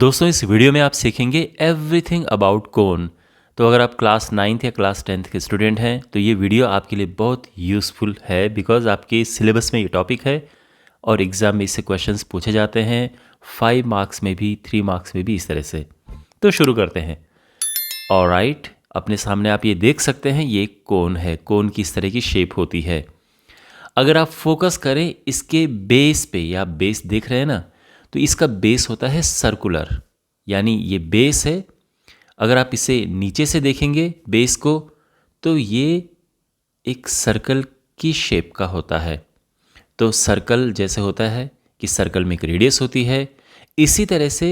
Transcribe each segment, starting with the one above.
दोस्तों इस वीडियो में आप सीखेंगे एवरीथिंग अबाउट कोन। तो अगर आप क्लास 9th या क्लास 10th के स्टूडेंट हैं तो ये वीडियो आपके लिए बहुत यूज़फुल है बिकॉज आपके सिलेबस में ये टॉपिक है और एग्ज़ाम में इससे क्वेश्चंस पूछे जाते हैं 5 मार्क्स में भी 3 मार्क्स में भी इस तरह से। तो शुरू करते हैं। ऑलराइट, अपने सामने आप ये देख सकते हैं ये कोन है। कोन की इस तरह की शेप होती है। अगर आप फोकस करें इसके बेस पे, या बेस देख रहे हैं ना, तो इसका बेस होता है सर्कुलर, यानी ये बेस है। अगर आप इसे नीचे से देखेंगे बेस को तो ये एक सर्कल की शेप का होता है। तो सर्कल जैसे होता है कि सर्कल में एक रेडियस होती है, इसी तरह से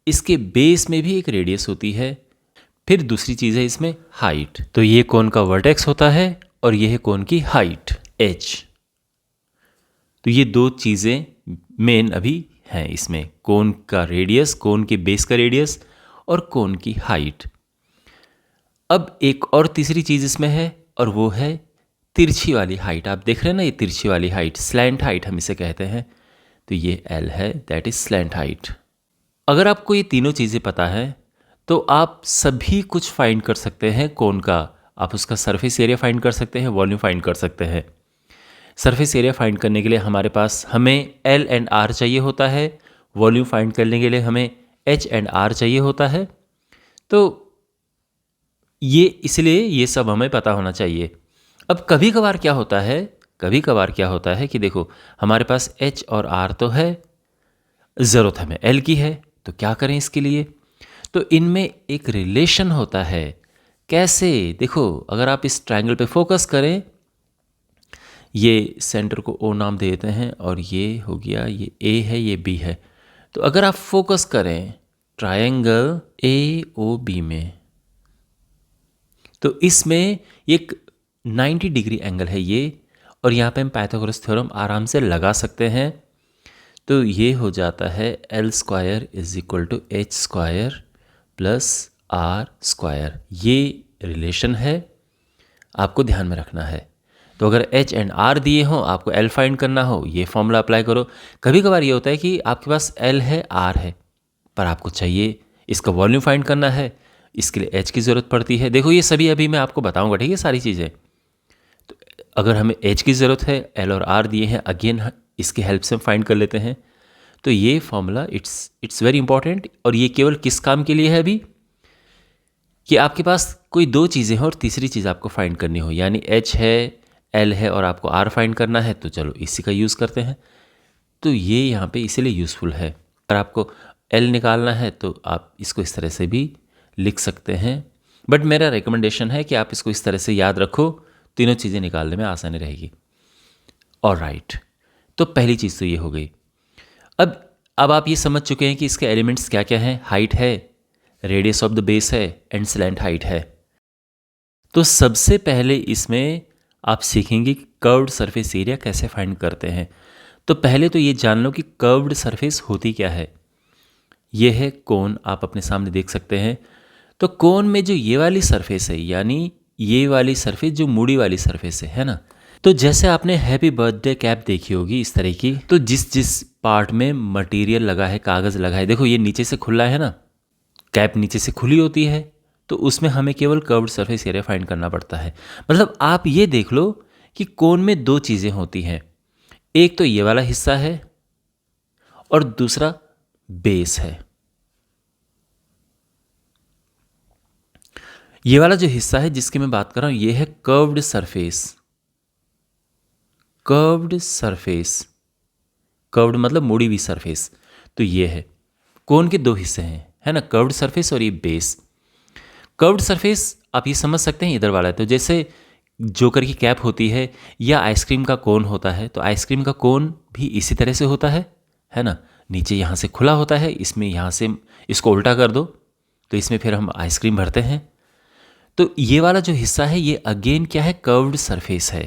इसके बेस में भी एक रेडियस होती है। फिर दूसरी चीज़ है इसमें हाइट। तो ये कोन का वर्टेक्स होता है और ये है कोन की हाइट h। तो ये दो चीज़ें मेन अभी हैं इसमें, कोन का रेडियस, कोन के बेस का रेडियस और कोन की हाइट। अब एक और तीसरी चीज़ इसमें है और वो है तिरछी वाली हाइट। आप देख रहे हैं ना, ये तिरछी वाली हाइट, स्लैंट हाइट हम इसे कहते हैं। तो ये L है, दैट इज स्लैंट हाइट। अगर आपको ये तीनों चीज़ें पता है तो आप सभी कुछ फाइंड कर सकते हैं कोन का। आप उसका सरफेस एरिया फाइंड कर सकते हैं, वॉल्यूम फाइंड कर सकते हैं। सरफेस एरिया फाइंड करने के लिए हमारे पास हमें L एंड R चाहिए होता है, वॉल्यूम फाइंड करने के लिए हमें H एंड R चाहिए होता है। तो ये इसलिए ये सब हमें पता होना चाहिए। अब कभी कभार क्या होता है कि देखो हमारे पास H और R तो है, ज़रूरत हमें L की है, तो क्या करें इसके लिए? तो इनमें एक रिलेशन होता है। कैसे? देखो, अगर आप इस ट्रायंगल पे फोकस करें, ये सेंटर को O नाम दे देते हैं और ये हो गया, ये A है, ये B है। तो अगर आप फोकस करें ट्रायंगल AOB में, तो इसमें एक 90 डिग्री एंगल है ये, और यहाँ पे हम पाइथागोरस थ्योरम आराम से लगा सकते हैं। तो ये हो जाता है L² is equal to H² plus R²। ये रिलेशन है, आपको ध्यान में रखना है। तो अगर H एंड R दिए हों, आपको L फाइंड करना हो, ये फॉर्मूला अप्लाई करो। कभी कभार ये होता है कि आपके पास L है, R है, पर आपको चाहिए इसका वॉल्यूम फाइंड करना है, इसके लिए H की ज़रूरत पड़ती है। देखो ये सभी अभी मैं आपको बताऊंगा, ठीक है, सारी चीज़ें। तो अगर हमें H की ज़रूरत है, L और R दिए हैं, अगेन इसकी हेल्प से हम फाइंड कर लेते हैं। तो ये फॉर्मूला इट्स वेरी इंपॉर्टेंट, और ये केवल किस काम के लिए है अभी, कि आपके पास कोई दो चीज़ें हैं और तीसरी चीज़ आपको फाइंड करनी हो, यानी H है, L है और आपको R फाइंड करना है, तो चलो इसी का यूज़ करते हैं। तो ये यहाँ पे इसीलिए यूज़फुल है। अगर आपको L निकालना है तो आप इसको इस तरह से भी लिख सकते हैं, बट मेरा रिकमेंडेशन है कि आप इसको इस तरह से याद रखो, तीनों चीज़ें निकालने में आसानी रहेगी। ऑलराइट, तो पहली चीज़ तो ये हो गई। अब आप ये समझ चुके हैं कि इसके एलिमेंट्स क्या क्या हैं। हाइट है, रेडियस ऑफ द बेस है एंड स्लैंट हाइट है। तो सबसे पहले इसमें आप सीखेंगे कि कर्व्ड सरफेस एरिया कैसे फाइंड करते हैं। तो पहले तो ये जान लो कि कर्व्ड सरफेस होती क्या है। ये है कोन, आप अपने सामने देख सकते हैं। तो कोन में जो ये वाली सरफेस है, यानी ये वाली सरफेस जो मुड़ी वाली सरफेस है ना, तो जैसे आपने हैप्पी बर्थडे कैप देखी होगी इस तरह की, तो जिस जिस पार्ट में मटेरियल लगा है, कागज़ लगा है, देखो ये नीचे से खुला है ना, कैप नीचे से खुली होती है, तो उसमें हमें केवल कर्व्ड सरफेस एरिया फाइंड करना पड़ता है। मतलब आप ये देख लो कि कोन में दो चीज़ें होती हैं, एक तो ये वाला हिस्सा है और दूसरा बेस है। ये वाला जो हिस्सा है जिसकी मैं बात कर रहा हूं, ये है curved surface. Curved surface, curved मतलब मुड़ी हुई सरफेस। तो ये है, कोन के दो हिस्से हैं, है ना, कर्व्ड सरफेस और ये बेस। कर्व्ड सरफेस आप ये समझ सकते हैं इधर वाला है, तो जैसे जोकर की कैप होती है या आइसक्रीम का कोन होता है, तो आइसक्रीम का कोन भी इसी तरह से होता है ना, नीचे यहाँ से खुला होता है, इसमें यहाँ से इसको उल्टा कर दो तो इसमें फिर हम आइसक्रीम भरते हैं। तो ये वाला जो हिस्सा है ये अगेन क्या है, कर्व्ड सरफेस है।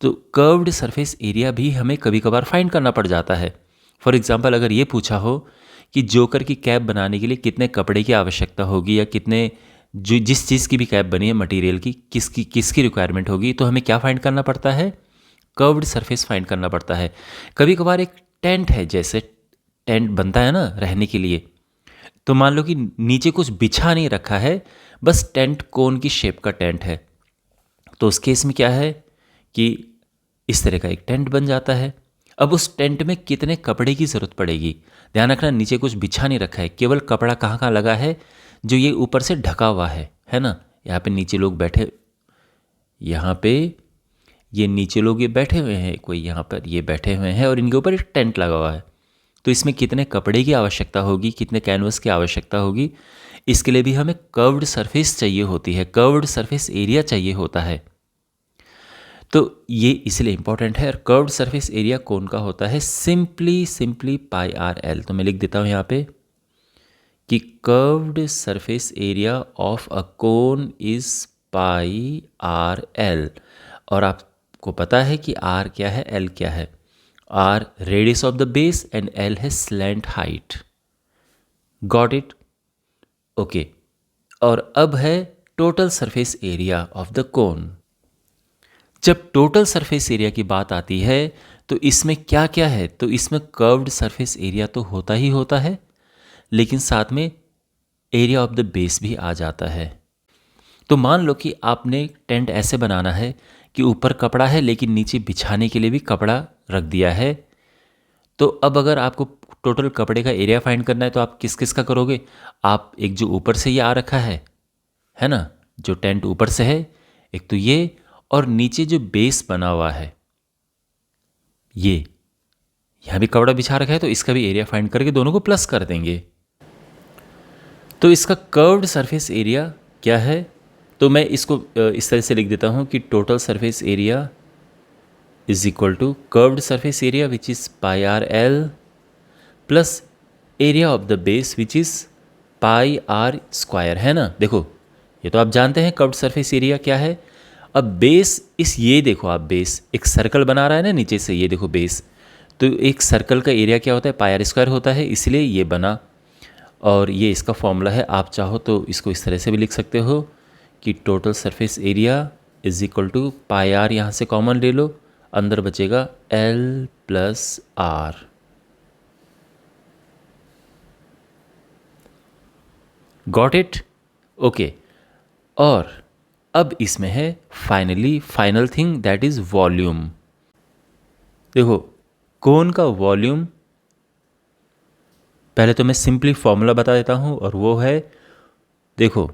तो कर्व्ड सरफेस एरिया भी हमें कभी कभार फाइंड करना पड़ जाता है। फॉर एग्जांपल, अगर ये पूछा हो कि जोकर की कैप बनाने के लिए कितने कपड़े की आवश्यकता होगी, या कितने जो जिस चीज़ की भी कैप बनी है मटेरियल की किसकी रिक्वायरमेंट होगी, तो हमें क्या फाइंड करना पड़ता है, कर्व्ड सरफेस फाइंड करना पड़ता है। कभी कभार एक टेंट है, जैसे टेंट बनता है ना रहने के लिए, तो मान लो कि नीचे कुछ बिछा नहीं रखा है, बस टेंट कोन की शेप का टेंट है, तो उस केस में क्या है कि इस तरह का एक टेंट बन जाता है। अब उस टेंट में कितने कपड़े की ज़रूरत पड़ेगी, ध्यान रखना नीचे कुछ बिछा नहीं रखा है, केवल कपड़ा कहाँ कहाँ लगा है, जो ये ऊपर से ढका हुआ है ना। यहाँ पे नीचे लोग बैठे, यहाँ पे ये नीचे लोग ये बैठे हुए हैं, कोई यहाँ पर ये बैठे हुए हैं और इनके ऊपर एक टेंट लगा हुआ है। तो इसमें कितने कपड़े की आवश्यकता होगी, कितने कैनवस की आवश्यकता होगी, इसके लिए भी हमें कर्व्ड सरफेस चाहिए होती है, कर्व्ड सरफेस एरिया चाहिए होता है। तो ये इसलिए इंपॉर्टेंट है। और कर्व्ड सरफेस एरिया कोन का होता है सिंपली पाई आर एल। तो मैं लिख देता हूँ यहाँ पे कि curved surface area of a cone is pi R L. और आपको पता है कि आर क्या है, एल क्या है। R radius of the base and L है slant height. Got it? Okay. और अब है total surface area of the cone. जब टोटल सरफेस एरिया की बात आती है तो इसमें क्या क्या है, तो इसमें कर्व्ड सरफेस एरिया तो होता ही होता है, लेकिन साथ में एरिया ऑफ द बेस भी आ जाता है। तो मान लो कि आपने टेंट ऐसे बनाना है कि ऊपर कपड़ा है लेकिन नीचे बिछाने के लिए भी कपड़ा रख दिया है। तो अब अगर आपको टोटल कपड़े का एरिया फाइंड करना है तो आप किस किस का करोगे, आप एक जो ऊपर से ये आ रखा है ना, जो टेंट ऊपर से है, एक तो ये, और नीचे जो बेस बना हुआ है ये, यहां भी कपड़ा बिछा रखा है, तो इसका भी एरिया फाइंड करके दोनों को प्लस कर देंगे। तो इसका कर्व्ड सरफेस एरिया क्या है, तो मैं इसको इस तरह से लिख देता हूं कि total surface area is equal to curved surface area which is pi R L plus area of the base which is pi R square, है ना। देखो ये तो आप जानते हैं कर्व्ड सरफेस एरिया क्या है। अब बेस ये देखो, आप बेस एक सर्कल बना रहा है ना नीचे से, ये देखो बेस, तो एक सर्कल का एरिया क्या होता है, पाई आर स्क्वायर होता है, इसलिए ये बना। और ये इसका फॉर्मूला है, आप चाहो तो इसको इस तरह से भी लिख सकते हो कि total surface area is equal to pi R, यहाँ से कॉमन ले लो, अंदर बचेगा L plus R. Got it? Okay. और अब इसमें है final thing, that is volume. देखो कोन का वॉल्यूम, पहले तो मैं सिंपली फॉर्मूला बता देता हूं, और वो है, देखो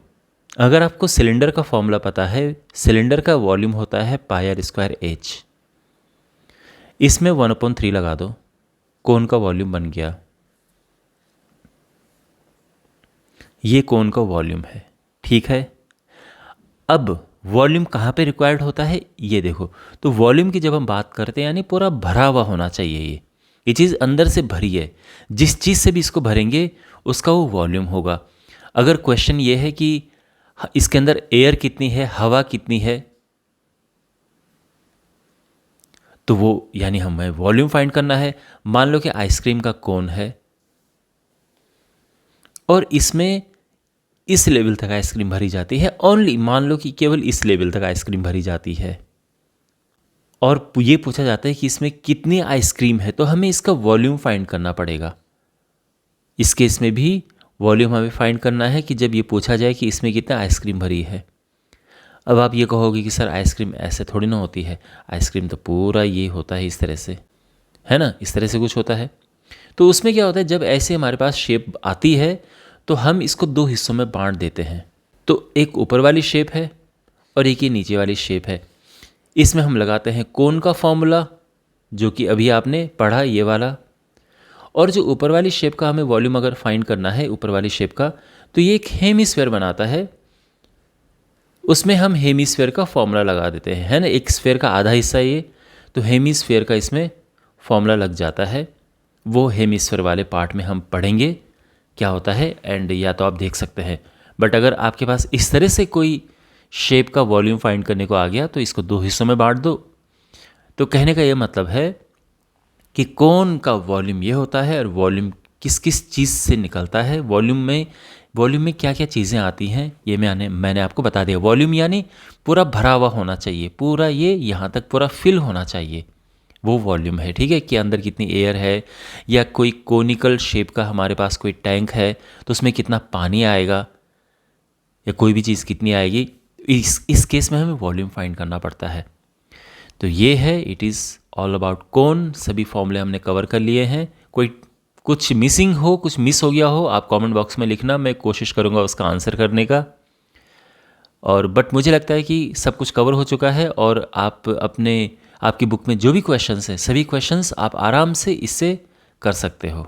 अगर आपको सिलेंडर का फॉर्मूला पता है, सिलेंडर का वॉल्यूम होता है पाई आर स्क्वायर एच, इसमें 1/3 लगा दो, कोन का वॉल्यूम बन गया। ये कोन का वॉल्यूम है, ठीक है। अब वॉल्यूम कहाँ पे रिक्वायर्ड होता है, ये देखो, तो वॉल्यूम की जब हम बात करते हैं यानी पूरा भरा हुआ होना चाहिए, ये चीज़ अंदर से भरी है, जिस चीज़ से भी इसको भरेंगे उसका वो वॉल्यूम होगा। अगर क्वेश्चन ये है कि इसके अंदर एयर कितनी है, हवा कितनी है, तो वो यानी हमें वॉल्यूम फाइंड करना है। मान लो कि आइसक्रीम का कोन है और इसमें इस लेवल तक आइसक्रीम भरी जाती है, ओनली मान लो कि केवल इस लेवल तक आइसक्रीम भरी जाती है, और ये पूछा जाता है कि इसमें कितनी आइसक्रीम है, तो हमें इसका वॉल्यूम फाइंड करना पड़ेगा। इस केस में भी वॉल्यूम हमें फाइंड करना है कि जब ये पूछा जाए कि इसमें कितना आइसक्रीम भरी है। अब आप ये कहोगे कि सर आइसक्रीम ऐसे थोड़ी ना होती है, आइसक्रीम तो पूरा ये होता है इस तरह से, है ना, इस तरह से कुछ होता है। तो उसमें क्या होता है, जब ऐसे हमारे पास शेप आती है तो हम इसको दो हिस्सों में बांट देते हैं। तो एक ऊपर वाली शेप है और एक ये नीचे वाली शेप है। इसमें हम लगाते हैं कोन का फॉर्मूला, जो कि अभी आपने पढ़ा ये वाला, और जो ऊपर वाली शेप का हमें वॉल्यूम अगर फाइंड करना है ऊपर वाली शेप का, तो ये एक हेमीस्फेयर बनाता है, उसमें हम हेमीस्फेयर का फॉर्मूला लगा देते हैं, है ना। एक स्फेयर का आधा हिस्सा ये, तो हेमीस्फेयर का इसमें फॉर्मूला लग जाता है। वो हेमीस्फेयर वाले पार्ट में हम पढ़ेंगे क्या होता है, एंड या तो आप देख सकते हैं। बट अगर आपके पास इस तरह से कोई शेप का वॉल्यूम फाइंड करने को आ गया तो इसको दो हिस्सों में बांट दो। तो कहने का ये मतलब है कि कोन का वॉल्यूम ये होता है, और वॉल्यूम किस किस चीज़ से निकलता है, वॉल्यूम में क्या क्या चीज़ें आती हैं, ये मैंने आपको बता दिया। वॉल्यूम यानी पूरा भरा हुआ होना चाहिए, पूरा ये यहाँ तक पूरा फिल होना चाहिए, वो वॉल्यूम है, ठीक है, कि अंदर कितनी एयर है, या कोई कोनिकल शेप का हमारे पास कोई टैंक है तो उसमें कितना पानी आएगा, या कोई भी चीज़ कितनी आएगी, इस केस में हमें वॉल्यूम फाइंड करना पड़ता है। तो ये है इट इज़ ऑल अबाउट कोन। सभी फॉर्मूले हमने कवर कर लिए हैं। कोई कुछ मिसिंग हो, कुछ मिस हो गया हो, आप कमेंट बॉक्स में लिखना, मैं कोशिश करूँगा उसका आंसर करने का। और बट मुझे लगता है कि सब कुछ कवर हो चुका है, और आप आपकी बुक में जो भी क्वेश्चंस हैं, सभी क्वेश्चंस आप आराम से इससे कर सकते हो।